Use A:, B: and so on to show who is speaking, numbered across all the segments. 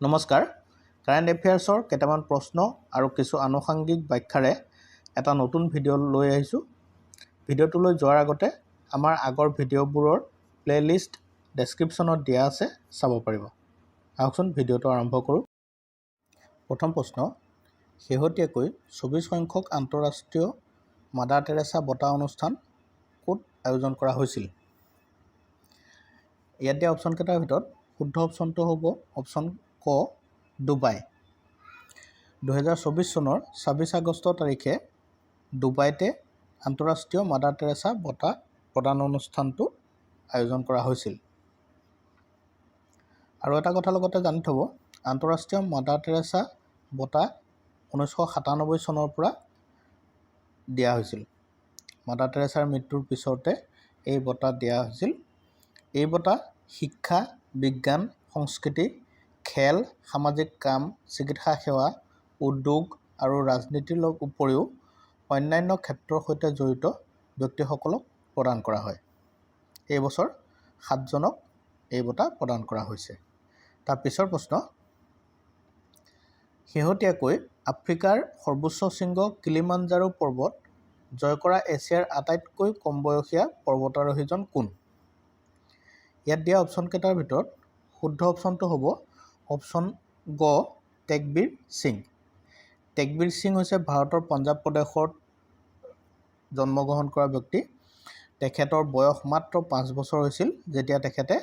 A: নমস্কাৰ, কাৰেণ্ট এফেয়াৰ্ছৰ কেইটামান প্ৰশ্ন আৰু কিছু আনুষংগিক ব্যাখ্যাৰে এটা নতুন ভিডিঅ' লৈ আহিছোঁ। ভিডিঅ'টোলৈ যোৱাৰ আগতে আমাৰ আগৰ ভিডিঅ'বোৰৰ প্লেলিষ্ট ডেছক্ৰিপশ্যনত দিয়া আছে, চাব পাৰিব। আহকচোন ভিডিঅ'টো আৰম্ভ কৰোঁ। প্ৰথম প্ৰশ্ন, শেহতীয়াকৈ 24 সংখ্যক আন্তঃৰাষ্ট্ৰীয় মাদাৰ টেৰেছা বঁটা অনুষ্ঠান ক'ত আয়োজন কৰা হৈছিল? ইয়াত দিয়া অপশ্যনকেইটাৰ ভিতৰত শুদ্ধ অপশ্যনটো হ'ব অপশ্যন ক, ডুবাই। 2024 চনৰ 26 আগষ্ট তাৰিখে ডুবাইতে আন্তঃৰাষ্ট্ৰীয় মাদাৰ টেৰেছা বঁটা প্ৰদান অনুষ্ঠানটো আয়োজন কৰা হৈছিল। আৰু এটা কথা লগতে জানি থ'ব, আন্তঃৰাষ্ট্ৰীয় মাদাৰ টেৰেছা বঁটা 1997 চনৰ পৰা দিয়া হৈছিল। মাদাৰ টেৰেছাৰ মৃত্যুৰ পিছতে এই বঁটা দিয়া হৈছিল। এই বঁটা শিক্ষা, বিজ্ঞান, সংস্কৃতি, খেল, সামাজিক কাম, চিকিৎসা সেৱা, উদ্যোগ আৰু ৰাজনীতিৰ উপৰিও অন্যান্য ক্ষেত্ৰৰ সৈতে জড়িত ব্যক্তিসকলক প্ৰদান কৰা হয়। এই বছৰ 7জনক এই বঁটা প্ৰদান কৰা হৈছে। তাৰ পিছৰ প্ৰশ্ন, শেহতীয়াকৈ আফ্ৰিকাৰ সৰ্বোচ্চ শৃংগ কিলিমাঞ্জাৰো পৰ্বত জয় কৰা এছিয়াৰ আটাইতকৈ কম বয়সীয়া পৰ্বতাৰোহীজন কোন? ইয়াত দিয়া অপশ্যনকেইটাৰ ভিতৰত শুদ্ধ অপশ্যনটো হ'ব অপশ্যন গ, টেকবীৰ সিং। টেকবীৰ সিং হৈছে ভাৰতৰ পঞ্জাৱ প্ৰদেশত জন্মগ্ৰহণ কৰা ব্যক্তি। তেখেতৰ বয়স মাত্ৰ 5 বছৰ হৈছিল যেতিয়া তেখেতে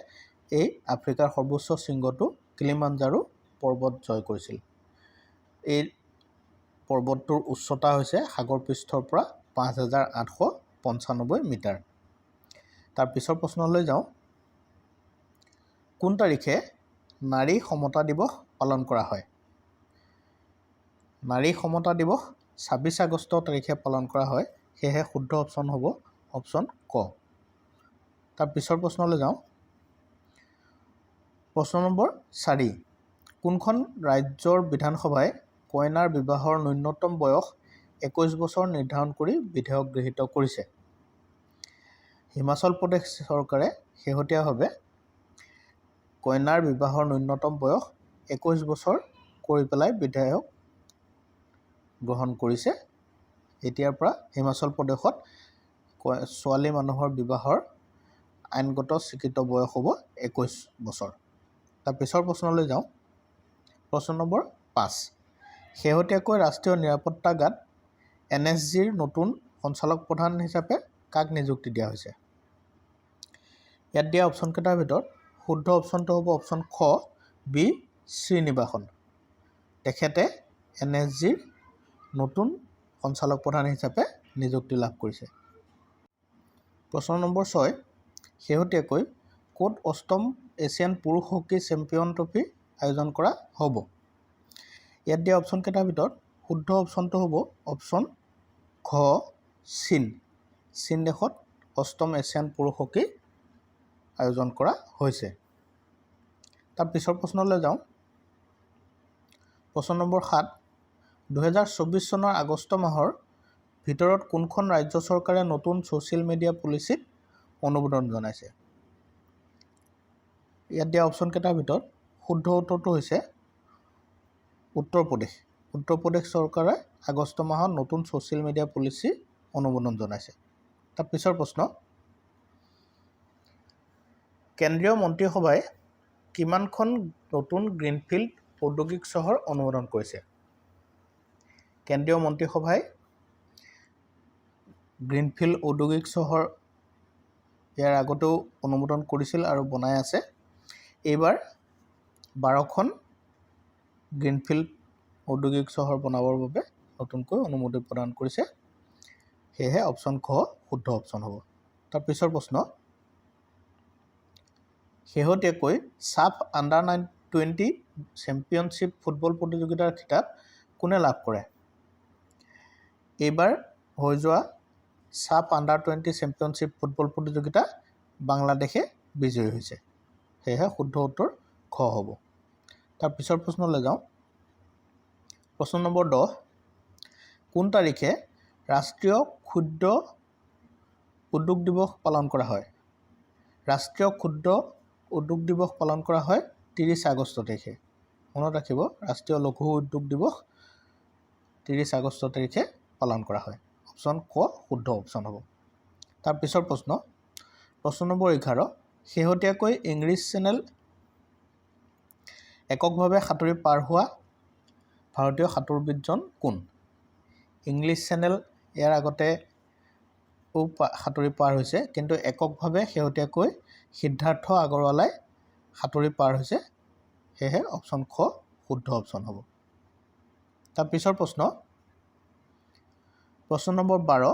A: এই আফ্ৰিকাৰ সৰ্বোচ্চ শৃংগটো কিলিমাঞ্জাৰো পৰ্বত জয় কৰিছিল। এই পৰ্বতটোৰ উচ্চতা হৈছে সাগৰ পৃষ্ঠৰ পৰা 5895 মিটাৰ। তাৰ পিছৰ প্ৰশ্নলৈ যাওঁ। কোন তাৰিখে নাৰী সমতা দিৱস পালন কৰা হয়? নাৰী সমতা দিৱস 26 আগষ্ট তাৰিখে পালন কৰা হয়, সেয়েহে শুদ্ধ অপশ্যন হ'ব অপশ্যন ক। তাৰ পিছৰ প্ৰশ্নলৈ যাওঁ। প্ৰশ্ন নম্বৰ 4, কোনখন ৰাজ্যৰ বিধানসভাই কইনাৰ বিবাহৰ ন্যূনতম বয়স 21 বছৰ নিৰ্ধাৰণ কৰি বিধেয়ক গৃহীত কৰিছে? হিমাচল প্ৰদেশ চৰকাৰে শেহতীয়াভাৱে কইনাৰ বিবাহৰ ন্যূনতম বয়স 21 বছৰ কৰি পেলাই বিধেয়ক গ্ৰহণ কৰিছে। এতিয়াৰ পৰা হিমাচল প্ৰদেশত ছোৱালী মানুহৰ বিবাহৰ আইনগত স্বীকৃত বয়স হ'ব 21 বছৰ। তাৰ পিছৰ প্ৰশ্নলৈ যাওঁ। প্ৰশ্ন নম্বৰ 5, শেহতীয়াকৈ ৰাষ্ট্ৰীয় নিৰাপত্তা গাত NSGৰ নতুন সঞ্চালক প্ৰধান হিচাপে কাক নিযুক্তি দিয়া হৈছে? ইয়াত দিয়া অপশ্যনকেইটাৰ ভিতৰত শুদ্ধ অপশ্যনটো হ'ব অপশ্যন খ, বি শ্ৰীনিবাসন। তেখেতে NSGৰ নতুন সঞ্চালক প্ৰধান হিচাপে নিযুক্তি লাভ কৰিছে। প্ৰশ্ন নম্বৰ 6, শেহতীয়াকৈ ক'ত 8ম এছিয়ান পুৰুষ হকী চেম্পিয়ন ট্ৰফী আয়োজন কৰা হ'ব? ইয়াত দিয়া অপশ্যনকেইটাৰ ভিতৰত শুদ্ধ অপশ্যনটো হ'ব অপশ্যন ঘ, চীন। চীন দেশত 8ম এছিয়ান পুৰুষ হকী আয়োজন কৰা হৈছে। তাৰ পিছৰ প্ৰশ্নলৈ যাওঁ। প্ৰশ্ন নম্বৰ 7, 2024 চনৰ আগষ্ট মাহৰ ভিতৰত কোনখন ৰাজ্য চৰকাৰে নতুন ছ'চিয়েল মিডিয়া পলিচিত অনুমোদন জনাইছে? ইয়াত দিয়া অপশ্যনকেইটাৰ ভিতৰত শুদ্ধ উত্তৰটো হৈছে উত্তৰ প্ৰদেশ। উত্তৰ প্ৰদেশ চৰকাৰে আগষ্ট মাহত নতুন ছ'চিয়েল মিডিয়া পলিচি অনুমোদন জনাইছে। তাৰ পিছৰ প্ৰশ্ন, কেন্দ্ৰীয় মন্ত্ৰীসভাই কিমানখন নতুন গ্ৰীণফিল্ড ঔদ্যোগিক চহৰ অনুমোদন কৰিছে? কেন্দ্ৰীয় মন্ত্ৰীসভাই গ্ৰীণফিল্ড ঔদ্যোগিক চহৰ ইয়াৰ আগতেও অনুমোদন কৰিছিল আৰু বনাই আছে। এইবাৰ 12খন গ্ৰীণফিল্ড ঔদ্যোগিক চহৰ বনাবৰ বাবে নতুনকৈ অনুমোদন প্ৰদান কৰিছে। সেয়েহে অপশ্যন খ শুদ্ধ অপশ্যন হ'ব। তাৰ পিছৰ প্ৰশ্ন, শেহতীয়াকৈ ছাফ আণ্ডাৰ-20 চেম্পিয়নশ্বিপ ফুটবল প্ৰতিযোগিতাৰ খিতাপ কোনে লাভ কৰে? এইবাৰ হৈ যোৱা ছাফ আণ্ডাৰ-20 চেম্পিয়নশ্বিপ ফুটবল প্ৰতিযোগিতা বাংলাদেশে বিজয়ী হৈছে। সেয়েহে শুদ্ধ উত্তৰ খ হ'ব। তাৰ পিছৰ প্ৰশ্নলৈ যাওঁ। প্ৰশ্ন নম্বৰ 10, কোন তাৰিখে ৰাষ্ট্ৰীয় ক্ষুদ্ৰ উদ্যোগ দিৱস পালন কৰা হয়? ৰাষ্ট্ৰীয় ক্ষুদ্ৰ উদ্যোগ দিৱস পালন কৰা হয় 30 আগষ্ট তাৰিখে। মনত ৰাখিব ৰাষ্ট্ৰীয় লঘু উদ্যোগ দিৱস 30 আগষ্ট তাৰিখে পালন কৰা হয়। অপশ্যন ক শুদ্ধ অপশ্যন হ'ব। তাৰপিছৰ প্ৰশ্ন নম্বৰ 11 শেহতীয়াকৈ ইংলিছ চেনেল এককভাৱে সাঁতুৰি পাৰ হোৱা ভাৰতীয় সাঁতোৰবিদজন কোন? ইংলিছ চেনেল ইয়াৰ আগতে সাঁতুৰি পাৰ হৈছে, কিন্তু এককভাৱে শেহতীয়াকৈ সিদ্ধাৰ্থ আগৰৱালাই সাঁতুৰি পাৰ হৈছে। সেয়েহে অপশ্যন খ শুদ্ধ অপশ্যন হ'ব। তাৰপিছৰ প্ৰশ্ন নম্বৰ 12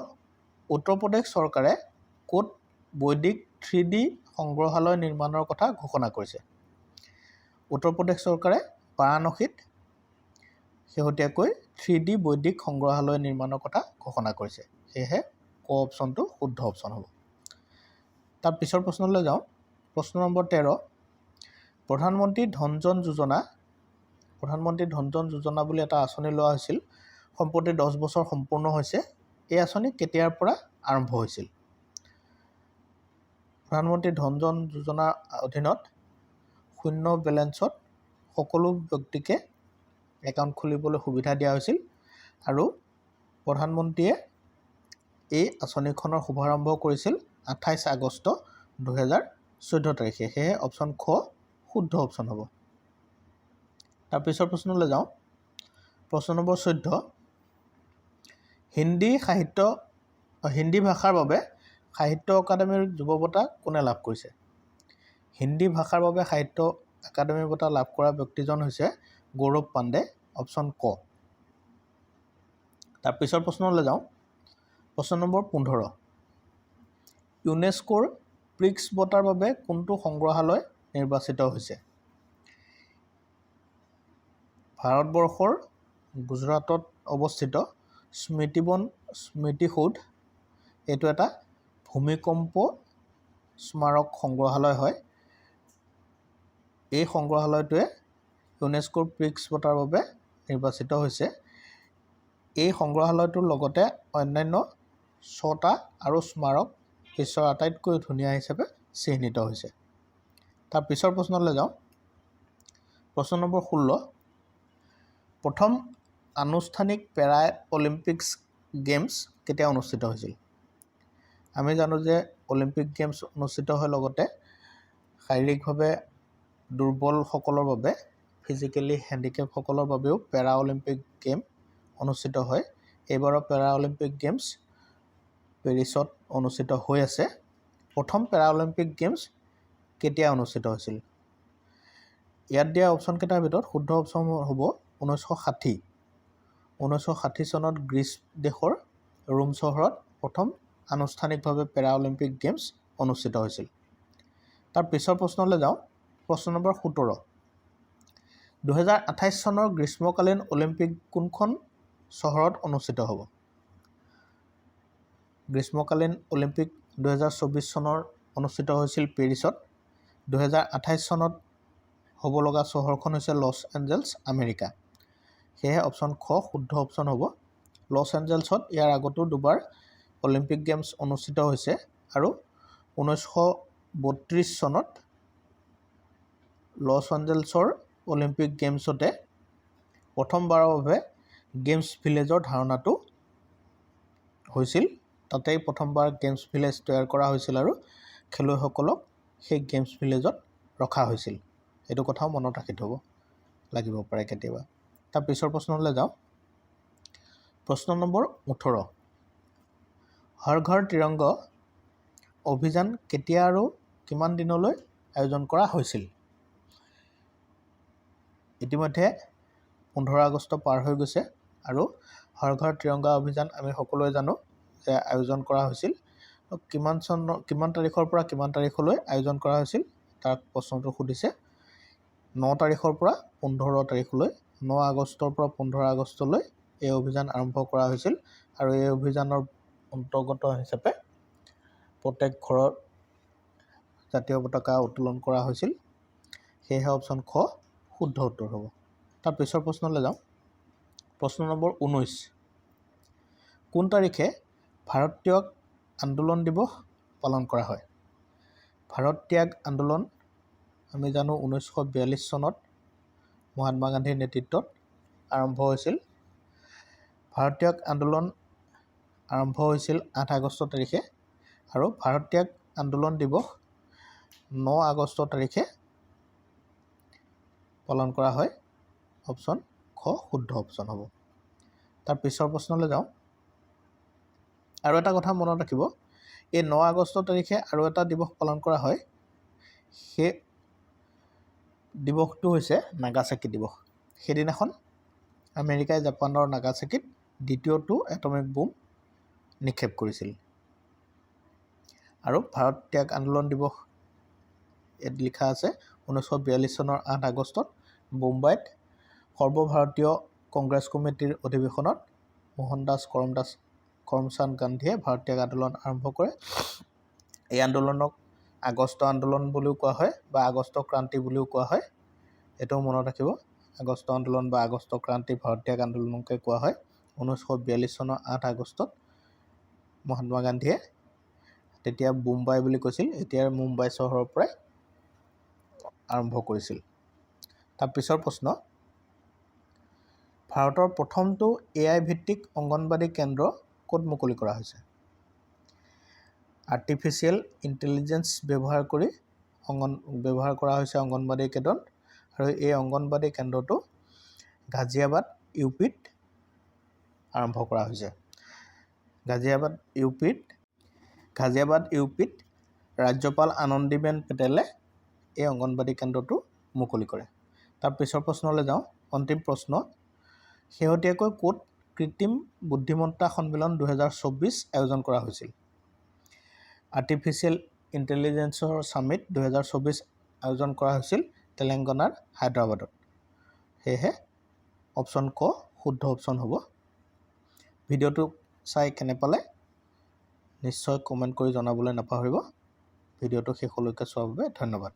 A: উত্তৰ প্ৰদেশ চৰকাৰে ক'ত বৈদিক 3D সংগ্ৰহালয় নিৰ্মাণৰ কথা ঘোষণা কৰিছে? উত্তৰ প্ৰদেশ চৰকাৰে বাৰাণসীত শেহতীয়াকৈ 3D বৈদিক সংগ্ৰহালয় নিৰ্মাণৰ কথা ঘোষণা কৰিছে। সেয়েহে ক অপশ্যনটো শুদ্ধ অপশ্যন হ'ব। তাৰপিছৰ প্ৰশ্নলৈ যাওঁ। প্ৰশ্ন নম্বৰ 13 প্ৰধানমন্ত্ৰী ধন জন যোজনা বুলি এটা আঁচনি লোৱা হৈছিল। সম্প্ৰতি 10 বছৰ সম্পূৰ্ণ হৈছে। এই আঁচনি কেতিয়াৰ পৰা আৰম্ভ হৈছিল? প্ৰধানমন্ত্ৰী ধন জন যোজনাৰ অধীনত শূন্য বেলেঞ্চত সকলো ব্যক্তিকে একাউণ্ট খুলিবলৈ সুবিধা দিয়া হৈছিল আৰু প্ৰধানমন্ত্ৰীয়ে এই আঁচনিখনৰ শুভাৰম্ভ কৰিছিল 28 আগষ্ট 2014 তাৰিখে। সেয়েহে অপশ্যন খ শুদ্ধ অপশ্যন হ'ব। তাৰপিছৰ প্ৰশ্নলৈ যাওঁ। প্ৰশ্ন নম্বৰ 14 হিন্দী ভাষাৰ বাবে সাহিত্য অকাডেমীৰ যুৱ বঁটা কোনে লাভ কৰিছে? হিন্দী ভাষাৰ বাবে সাহিত্য একাডেমী বঁটা লাভ কৰা ব্যক্তিজন হৈছে গৌৰৱ পাণ্ডে। অপশ্যন ক। তাৰপিছৰ প্ৰশ্নলৈ যাওঁ। প্ৰশ্ন নম্বৰ 15 ইউনেস্কোৰ প্ৰিক্স বঁটাৰ বাবে কোনটো সংগ্ৰহালয় নিৰ্বাচিত হৈছে? ভাৰতবৰ্ষৰ গুজৰাটত অৱস্থিত স্মৃতিসৌধ এইটো এটা ভূমিকম্প স্মাৰক সংগ্ৰহালয় হয়। এই সংগ্ৰহালয়টোৱে ইউনেস্কোৰ প্ৰিক্স বঁটাৰ বাবে নিৰ্বাচিত হৈছে। এই সংগ্ৰহালয়টোৰ লগতে অন্যান্য 6টা আৰু স্মাৰক বিশ্বৰ আটাইতকৈ ধুনীয়া হিচাপে চিহ্নিত হৈছে। তাৰ পিছৰ প্ৰশ্নলৈ যাওঁ। প্ৰশ্ন নম্বৰ 16 প্ৰথম আনুষ্ঠানিক পেৰা অলিম্পিক্স গেমছ কেতিয়া অনুষ্ঠিত হৈছিল? আমি জানো যে অলিম্পিক গেমছ অনুষ্ঠিত হয় লগতে শাৰীৰিকভাৱে দুৰ্বলসকলৰ বাবে ফিজিকেলি হেণ্ডিকেপসকলৰ বাবেও পেৰা অলিম্পিক গেম অনুষ্ঠিত হয়। এইবাৰৰ পেৰা অলিম্পিক গেমছ পেৰিছত অনুষ্ঠিত হৈ আছে। প্ৰথম পেৰা অলিম্পিক গেমছ কেতিয়া অনুষ্ঠিত হৈছিল? ইয়াত দিয়া অপশ্যনকেইটাৰ ভিতৰত শুদ্ধ অপশ্যন হ'ব 1960। 1960 চনত গ্ৰীচ দেশৰ ৰোম চহৰত প্ৰথম আনুষ্ঠানিকভাৱে পেৰা অলিম্পিক গেমছ অনুষ্ঠিত হৈছিল। তাৰ পিছৰ প্ৰশ্নলৈ যাওঁ। প্ৰশ্ন নম্বৰ 17 2028 চনৰ গ্ৰীষ্মকালীন অলিম্পিক কোনখন চহৰত অনুষ্ঠিত হ'ব? গ্ৰীষ্মকালীন অলিম্পিক 2024 চনৰ অনুষ্ঠিত হৈছিল পেৰিছত। 2028 চনত হ'ব লগা চহৰখন হৈছে লছ এঞ্জেলছ, আমেৰিকা। সেয়েহে অপশ্যন খ শুদ্ধ অপশ্যন হ'ব। লছ এঞ্জেলছত ইয়াৰ আগতো দুবাৰ অলিম্পিক গেমছ অনুষ্ঠিত হৈছে আৰু 1932 চনত লছ এঞ্জেলছৰ অলিম্পিক গেমছতে প্ৰথমবাৰৰ বাবে গেমছ ভিলেজৰ ধাৰণাটো হৈছিল। তাতেই প্ৰথমবাৰ গেমছ ভিলেজ তৈয়াৰ কৰা হৈছিল আৰু খেলুৱৈসকলক সেই গেমছ ভিলেজত ৰখা হৈছিল। এইটো কথাও মনত ৰাখি থ'ব লাগিব পাৰে কেতিয়াবা। তাৰ পিছৰ প্ৰশ্নলৈ যাওঁ। প্ৰশ্ন নম্বৰ 18 হৰ ঘৰ তিৰংগ অভিযান কেতিয়া আৰু কিমান দিনলৈ আয়োজন কৰা হৈছিল? ইতিমধ্যে 15 আগষ্ট পাৰ হৈ গৈছে আৰু হৰ ঘৰ তিৰংগা অভিযান আমি সকলোৱে জানো যে আয়োজন কৰা হৈছিল। কিমান তাৰিখৰ পৰা কিমান তাৰিখলৈ আয়োজন কৰা হৈছিল তাৰ প্ৰশ্নটো সুধিছে। 9 তাৰিখৰ পৰা 15 তাৰিখলৈ, 9 আগষ্টৰ পৰা 15 আগষ্টলৈ এই অভিযান আৰম্ভ কৰা হৈছিল আৰু এই অভিযানৰ অন্তৰ্গত হিচাপে প্ৰত্যেক ঘৰত জাতীয় পতাকা উত্তোলন কৰা হৈছিল। সেয়েহে অপশ্যন খ শুদ্ধ উত্তৰ হ'ব। তাৰ পিছৰ প্ৰশ্নলৈ যাওঁ। প্ৰশ্ন নম্বৰ 19 কোন তাৰিখে ভাৰত ত্যাগ আন্দোলন দিৱস পালন কৰা হয়? ভাৰত ত্যাগ আন্দোলন আমি জানো 1942 চনত মহাত্মা গান্ধীৰ নেতৃত্বত আৰম্ভ হৈছিল। ভাৰত আন্দোলন আৰম্ভ হৈছিল 8 আগষ্ট তাৰিখে আৰু ভাৰত ত্যাগ আন্দোলন দিৱস 9 আগষ্ট তাৰিখে পালন কৰা হয়। অপশ্যন খ শুদ্ধ অপশ্যন হ'ব। তাৰ পিছৰ প্ৰশ্নলৈ যাওঁ। আৰু এটা কথা মনত ৰাখিব, এই 9 আগষ্ট তাৰিখে আৰু এটা দিৱস পালন কৰা হয়। সেই দিৱসটো হৈছে নাগাচাকি দিৱস। সেইদিনাখন আমেৰিকাই জাপানৰ নাগাচাকিত দ্বিতীয়টো এটমিক বোম নিক্ষেপ কৰিছিল। আৰু ভাৰত ত্যাগ আন্দোলন দিৱস ইয়াত লিখা আছে 1942 চনৰ 8 আগষ্টত মুম্বাইত সৰ্বভাৰতীয় কংগ্ৰেছ কমিটিৰ অধিৱেশনত মোহনদাস কৰমচান্দ গান্ধীয়ে ভাৰত ত্যাগ আন্দোলন আৰম্ভ কৰে। এই আন্দোলনক আগষ্ট আন্দোলন বুলিও কোৱা হয় বা আগষ্ট ক্ৰান্তি বুলিও কোৱা হয়। এইটোও মনত ৰাখিব, আগষ্ট আন্দোলন বা আগষ্ট ক্ৰান্তি ভাৰত ত্যাগ আন্দোলনকে কোৱা হয়। 1942 চনৰ 8 আগষ্টত মহাত্মা গান্ধীয়ে তেতিয়া মুম্বাই বুলি কৈছিল, এতিয়াৰ মুম্বাই চহৰৰ পৰাই আৰম্ভ কৰিছিল। তাৰ পিছৰ প্ৰশ্ন, ভাৰতৰ প্ৰথমটো AI ভিত্তিক অংগনবাড়ী কেন্দ্ৰ ক'ত মুকলি কৰা হৈছে? আৰ্টিফিচিয়েল ইণ্টেলিজেন্স ব্যৱহাৰ কৰা হৈছে অংগনবাড়ী কেন্দ্ৰত, আৰু এই অংগনবাড়ী কেন্দ্ৰটো গাজিয়াবাদ ইউপিত আৰম্ভ কৰা হৈছে। গাজিয়াবাদ ইউপিত ৰাজ্যপাল আনন্দীবেন পেটেলে এই অংগনবাড়ী কেন্দ্ৰটো মুকলি কৰে। তাৰ পিছৰ প্ৰশ্নলৈ যাওঁ। অন্তিম প্ৰশ্ন, শেহতীয়াকৈ ক'ত কৃত্ৰিম বুদ্ধিমত্তা সন্মিলন 2024 আয়োজন কৰা হৈছিল? আৰ্টিফিচিয়েল ইণ্টেলিজেন্সৰ ছামিট 2024 আয়োজন কৰা হৈছিল তেলেংগানাৰ হায়দৰাবাদত। সেয়েহে অপশ্যন ক শুদ্ধ অপশ্যন হ'ব। ভিডিঅ'টো চাই কেনে পালে নিশ্চয় কমেণ্ট কৰি জনাবলৈ নাপাহৰিব। ভিডিঅ'টো শেষলৈকে চোৱাৰ বাবে ধন্যবাদ।